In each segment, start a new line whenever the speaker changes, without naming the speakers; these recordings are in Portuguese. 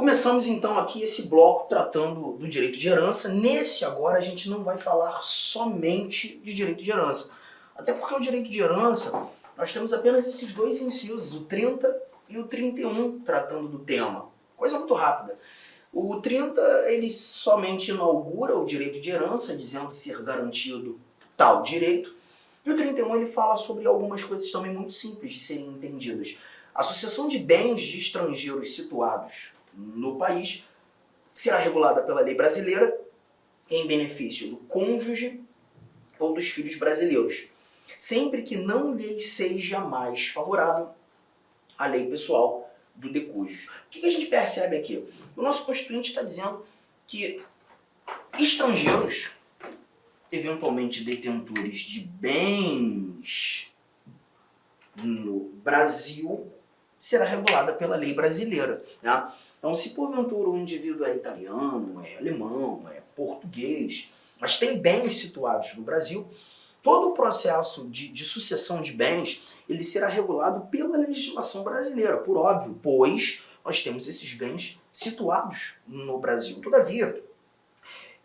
Começamos então aqui esse bloco tratando do direito de herança. Nesse agora a gente não vai falar somente de direito de herança. Até porque o direito de herança, nós temos apenas esses dois incisos, o 30 e o 31, tratando do tema. Coisa muito rápida. O 30, ele somente inaugura o direito de herança, dizendo ser garantido tal direito. E o 31, ele fala sobre algumas coisas também muito simples de serem entendidas. A sucessão de bens de estrangeiros situados no país será regulada pela lei brasileira em benefício do cônjuge ou dos filhos brasileiros, sempre que não lhe seja mais favorável a lei pessoal do decújio. O que a gente percebe aqui? O nosso Constituinte está dizendo que estrangeiros, eventualmente detentores de bens no Brasil, será regulada pela lei brasileira, né? Então, se porventura um indivíduo é italiano, é alemão, é português, mas tem bens situados no Brasil, todo o processo de sucessão de bens ele será regulado pela legislação brasileira, por óbvio, pois nós temos esses bens situados no Brasil. Todavia,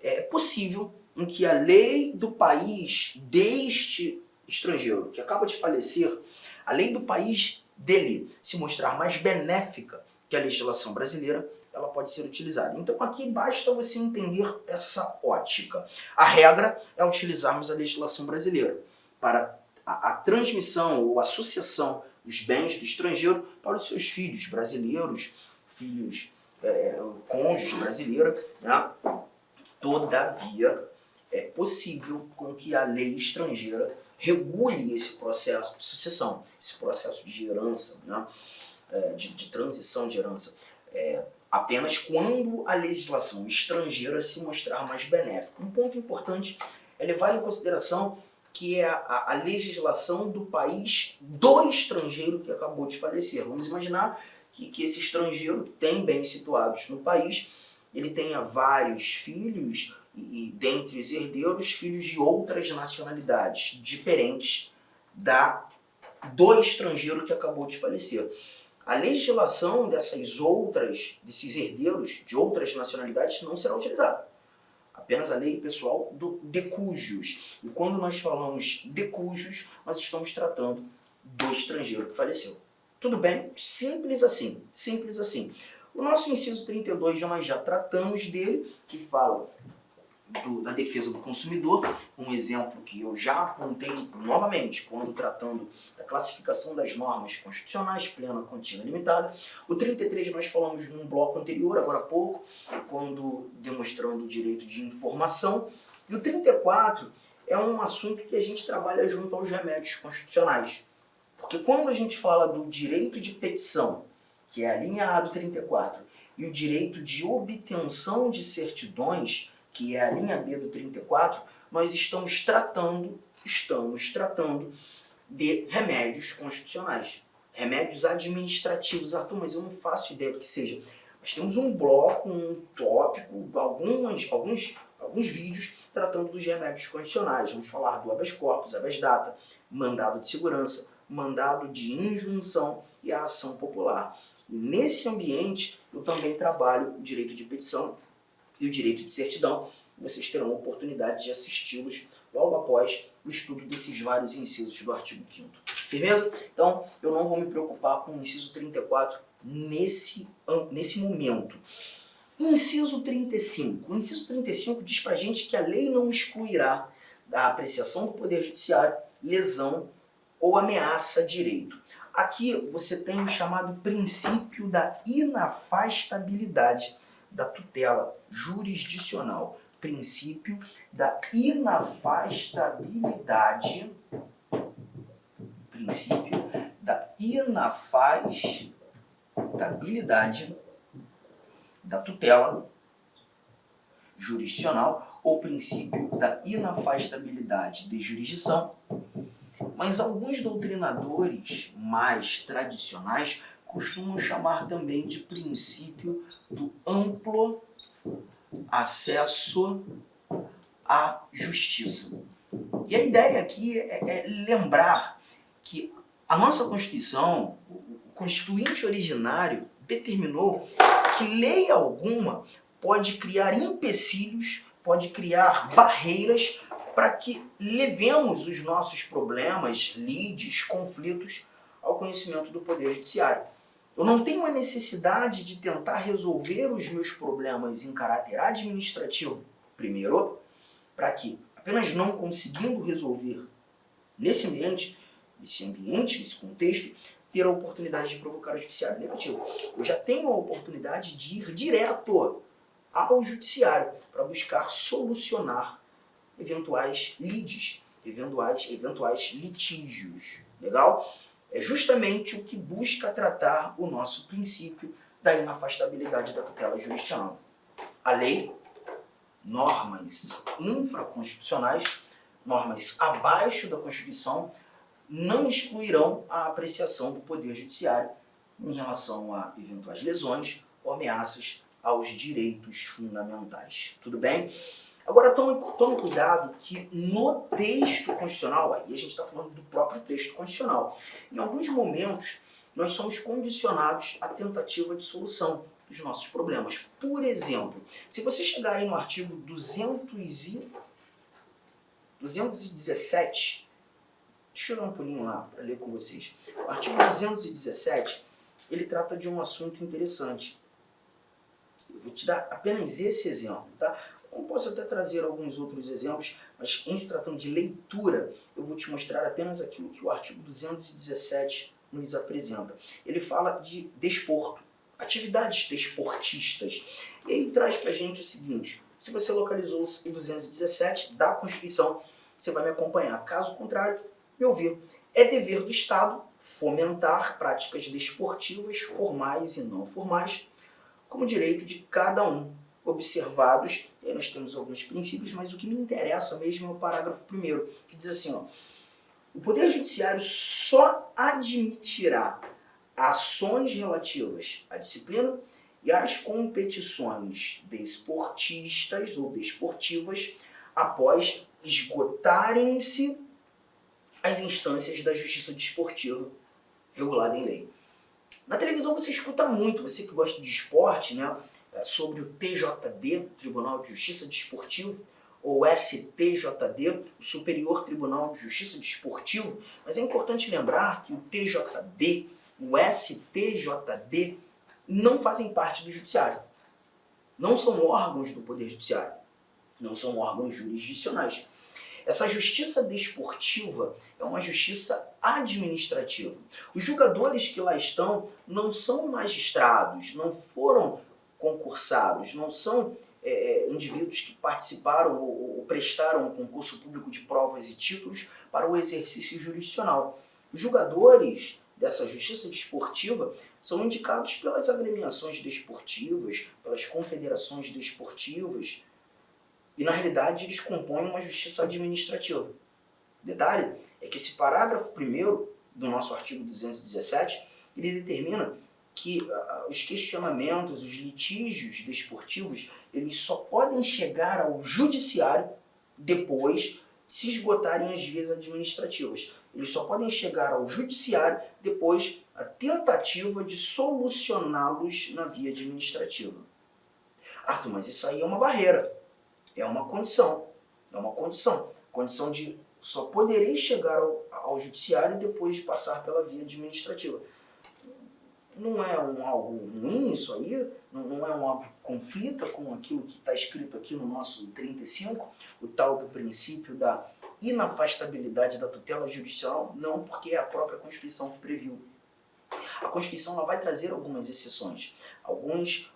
é possível em que a lei do país deste estrangeiro que acaba de falecer, a lei do país dele se mostrar mais benéfica que a legislação brasileira, ela pode ser utilizada. Então aqui basta você entender essa ótica. A regra é utilizarmos a legislação brasileira para a transmissão ou a sucessão dos bens do estrangeiro para os seus filhos brasileiros, filhos cônjuges brasileiros, né? Todavia, é possível com que a lei estrangeira regule esse processo de sucessão, esse processo de herança, né? de transição de herança, apenas quando a legislação estrangeira se mostrar mais benéfica. Um ponto importante é levar em consideração que é a legislação do país do estrangeiro que acabou de falecer. Vamos imaginar que esse estrangeiro tem bens situados no país, ele tenha vários filhos e dentre os herdeiros, filhos de outras nacionalidades, diferentes do estrangeiro que acabou de falecer. A legislação desses herdeiros de outras nacionalidades não será utilizada. Apenas a lei pessoal do decújios. E quando nós falamos decújios, nós estamos tratando do estrangeiro que faleceu. Tudo bem? Simples assim. Simples assim. O nosso inciso 32, nós já tratamos dele, que fala da defesa do consumidor, um exemplo que eu já apontei novamente quando tratando da classificação das normas constitucionais, plena, contínua, limitada. O 33 nós falamos num bloco anterior, agora há pouco, quando demonstrando o direito de informação. E o 34 é um assunto que a gente trabalha junto aos remédios constitucionais. Porque quando a gente fala do direito de petição, que é a linha A do 34, e o direito de obtenção de certidões, que é a linha B do 34, nós estamos tratando de remédios constitucionais, remédios administrativos. Arthur, mas eu não faço ideia do que seja. Nós temos um bloco, um tópico, alguns vídeos tratando dos remédios constitucionais. Vamos falar do habeas corpus, habeas data, mandado de segurança, mandado de injunção e a ação popular. E nesse ambiente, eu também trabalho o direito de petição e o direito de certidão. Vocês terão a oportunidade de assisti-los logo após o estudo desses vários incisos do artigo 5º. Firmeza? Então, eu não vou me preocupar com o inciso 34 nesse momento. Inciso 35. O inciso 35 diz pra gente que a lei não excluirá da apreciação do Poder Judiciário lesão ou ameaça a direito. Aqui você tem o chamado princípio da inafastabilidade da tutela jurisdicional. Princípio da inafastabilidade. Princípio da inafastabilidade da tutela jurisdicional ou princípio da inafastabilidade de jurisdição. Mas alguns doutrinadores mais tradicionais costumam chamar também de princípio do amplo acesso à justiça. E a ideia aqui é lembrar que a nossa Constituição, o Constituinte originário, determinou que lei alguma pode criar empecilhos, pode criar barreiras para que levemos os nossos problemas, lides, conflitos ao conhecimento do Poder Judiciário. Eu não tenho a necessidade de tentar resolver os meus problemas em caráter administrativo primeiro, para que, apenas não conseguindo resolver nesse ambiente, nesse contexto, ter a oportunidade de provocar o judiciário negativo. Eu já tenho a oportunidade de ir direto ao judiciário para buscar solucionar eventuais lides, eventuais litígios. Legal? É justamente o que busca tratar o nosso princípio da inafastabilidade da tutela jurisdicional. A lei, normas infraconstitucionais, normas abaixo da Constituição, não excluirão a apreciação do Poder Judiciário em relação a eventuais lesões ou ameaças aos direitos fundamentais. Tudo bem? Agora tome cuidado que no texto constitucional, aí a gente está falando do próprio texto constitucional, em alguns momentos nós somos condicionados à tentativa de solução dos nossos problemas. Por exemplo, se você chegar aí no artigo 217, deixa eu dar um pulinho lá para ler com vocês. O artigo 217, ele trata de um assunto interessante. Eu vou te dar apenas esse exemplo, tá? Eu posso até trazer alguns outros exemplos, mas em se tratando de leitura, eu vou te mostrar apenas aquilo que o artigo 217 nos apresenta. Ele fala de desporto, atividades desportistas. E aí traz pra gente o seguinte: se você localizou o 217 da Constituição, você vai me acompanhar. Caso contrário, me ouvir. É dever do Estado fomentar práticas desportivas, formais e não formais, como direito de cada um, observados, e aí nós temos alguns princípios, mas o que me interessa mesmo é o parágrafo 1º, que diz assim, ó: o Poder Judiciário só admitirá ações relativas à disciplina e às competições desportistas ou desportivas após esgotarem-se as instâncias da justiça desportiva regulada em lei. Na televisão você escuta muito, você que gosta de esporte, né, sobre o TJD, Tribunal de Justiça Desportivo, ou STJD, o Superior Tribunal de Justiça Desportivo, mas é importante lembrar que o TJD, o STJD, não fazem parte do Judiciário. Não são órgãos do Poder Judiciário, não são órgãos jurisdicionais. Essa justiça desportiva é uma justiça administrativa. Os julgadores que lá estão não são magistrados, não foram concursados, não são indivíduos que participaram ou prestaram um concurso público de provas e títulos para o exercício jurisdicional. Os julgadores dessa justiça desportiva são indicados pelas agremiações desportivas, pelas confederações desportivas, e na realidade eles compõem uma justiça administrativa. Detalhe é que esse parágrafo 1º do nosso artigo 217, ele determina que os questionamentos, os litígios desportivos, eles só podem chegar ao judiciário depois de se esgotarem as vias administrativas. Eles só podem chegar ao judiciário depois da tentativa de solucioná-los na via administrativa. Arthur, mas isso aí é uma barreira, é uma condição, condição de só poderei chegar ao judiciário depois de passar pela via administrativa. Não é algo ruim isso aí? Não é algo que conflita com aquilo que está escrito aqui no nosso 35, o tal do princípio da inafastabilidade da tutela jurisdicional? Não, porque é a própria Constituição que previu. A Constituição ela vai trazer algumas exceções, algumas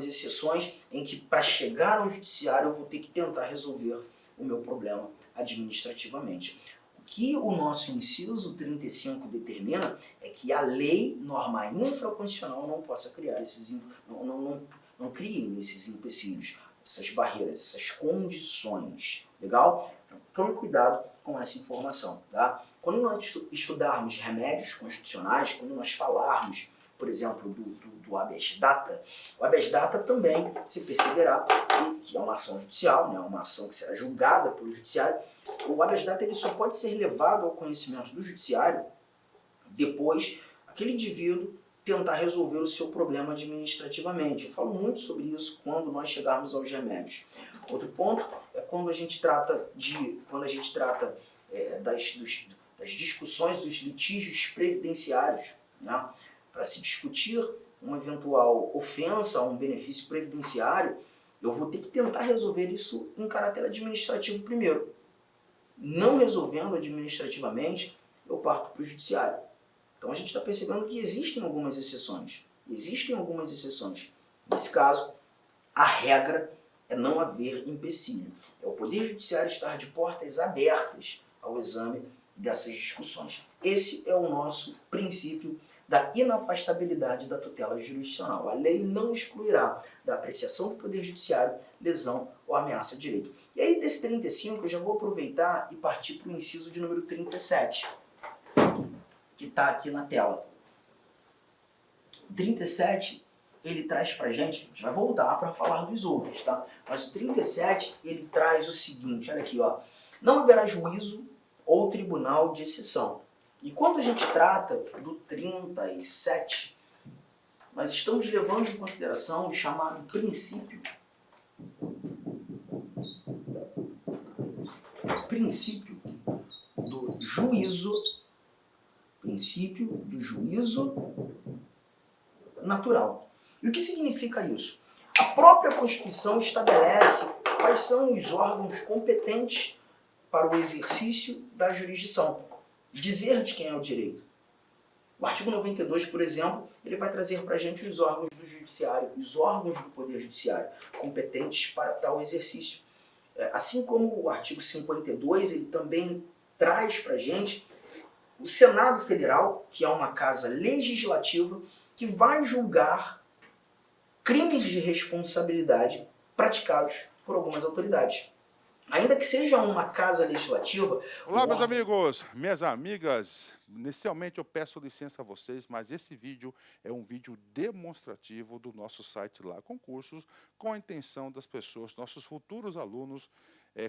exceções em que para chegar ao judiciário eu vou ter que tentar resolver o meu problema administrativamente. O que o nosso inciso 35 determina é que a lei, norma infraconstitucional, não possa criar não criem esses empecilhos, essas barreiras, essas condições. Legal? Então, tome cuidado com essa informação. Tá? Quando nós estudarmos remédios constitucionais, quando nós falarmos, por exemplo, do habeas data, o habeas data também se perceberá que é uma ação judicial, né, uma ação que será julgada pelo judiciário. O habeas data ele só pode ser levado ao conhecimento do judiciário depois aquele indivíduo tentar resolver o seu problema administrativamente. Eu falo muito sobre isso quando nós chegarmos aos remédios. Outro ponto é quando a gente trata das discussões dos litígios previdenciários, né, para se discutir uma eventual ofensa a um benefício previdenciário, eu vou ter que tentar resolver isso em caráter administrativo primeiro. Não resolvendo administrativamente, eu parto para o judiciário. Então a gente está percebendo que existem algumas exceções. Nesse caso, a regra é não haver empecilho. É o Poder Judiciário estar de portas abertas ao exame dessas discussões. Esse é o nosso princípio da inafastabilidade da tutela jurisdicional. A lei não excluirá da apreciação do Poder Judiciário lesão ou ameaça de direito. E aí, desse 35, eu já vou aproveitar e partir para o inciso de número 37, que está aqui na tela. 37, ele traz para a gente vai voltar para falar dos outros, tá? Mas o 37, ele traz o seguinte, olha aqui, ó. Não haverá juízo ou tribunal de exceção. E quando a gente trata do 37, nós estamos levando em consideração o chamado princípio do juízo natural. E o que significa isso? A própria Constituição estabelece quais são os órgãos competentes para o exercício da jurisdição. Dizer de quem é o direito. O artigo 92, por exemplo, ele vai trazer para a gente os órgãos do judiciário, os órgãos do Poder Judiciário, competentes para tal exercício. Assim como o artigo 52, ele também traz para a gente o Senado Federal, que é uma casa legislativa, que vai julgar crimes de responsabilidade praticados por algumas autoridades. Ainda que seja uma casa legislativa...
Olá, meus amigos, minhas amigas. Inicialmente eu peço licença a vocês, mas esse vídeo é um vídeo demonstrativo do nosso site Lá Concursos, com a intenção das pessoas, nossos futuros alunos,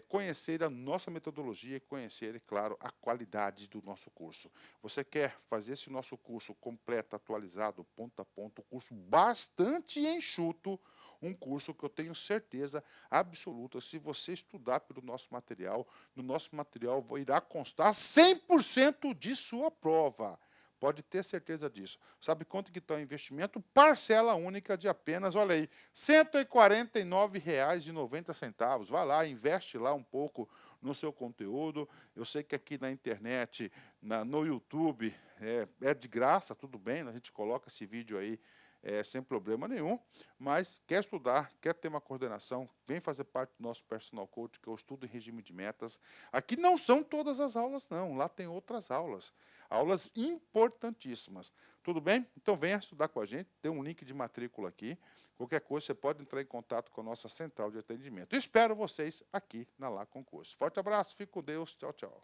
conhecerem a nossa metodologia e conhecerem, claro, a qualidade do nosso curso. Você quer fazer esse nosso curso completo, atualizado, ponto a ponto, curso bastante enxuto, um curso que eu tenho certeza absoluta, se você estudar pelo nosso material, no nosso material irá constar 100% de sua prova. Pode ter certeza disso. Sabe quanto que está o investimento? Parcela única de apenas, olha aí, R$ 149,90. Vai lá, investe lá um pouco no seu conteúdo. Eu sei que aqui na internet, no YouTube, é de graça, tudo bem, a gente coloca esse vídeo aí sem problema nenhum, mas quer estudar, quer ter uma coordenação, vem fazer parte do nosso Personal Coach, que eu estudo em regime de metas. Aqui não são todas as aulas, não, lá tem outras aulas importantíssimas. Tudo bem? Então venha estudar com a gente, tem um link de matrícula aqui, qualquer coisa você pode entrar em contato com a nossa central de atendimento. Eu espero vocês aqui na Lá Concurso. Forte abraço, fique com Deus, tchau, tchau.